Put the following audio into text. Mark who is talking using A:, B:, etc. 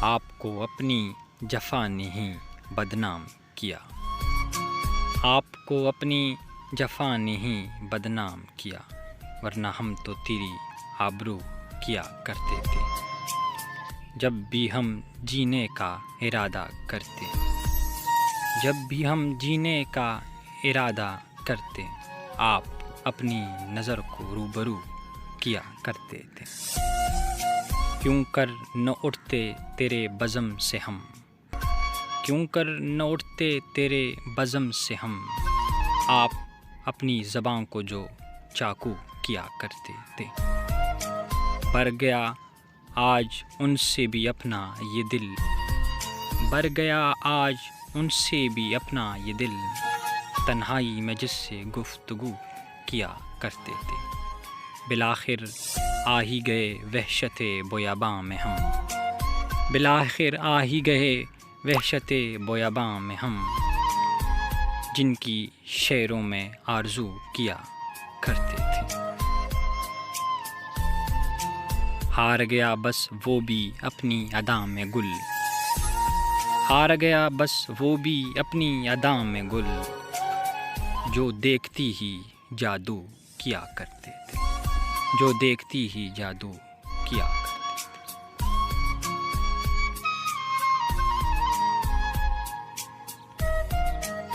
A: آپ کو اپنی جفا نے ہی بدنام کیا، آپ کو اپنی جفا نے ہی بدنام کیا، ورنہ ہم تو تیری آبرو کیا کرتے تھے جب بھی ہم جینے کا ارادہ کرتے، جب بھی ہم جینے کا ارادہ کرتے، آپ اپنی نظر کو روبرو کیا کرتے تھے۔ کیوں کر نہ اٹھتے تیرے بزم سے ہم، کیوں کر نہ اٹھتے تیرے بزم سے ہم، آپ اپنی زباں کو جو چاقو کیا کرتے تھے۔ بر گیا آج ان سے بھی اپنا یہ دل، بر گیا آج ان سے بھی اپنا یہ دل، تنہائی میں جس سے گفتگو کیا کرتے تھے۔ بالآخر آ ہی گئے وحشت بیاباں میں ہم، بالآخر آ ہی گئے وحشت بیاباں میں ہم، جن کی شعروں میں آرزو کیا کرتے تھے۔ ہار گیا بس وہ بھی اپنی ادا میں گل، ہار گیا بس وہ بھی اپنی ادا میں گل، جو دیکھتی ہی جادو کیا کرتے تھے، جو دیکھتی ہی جادو کیا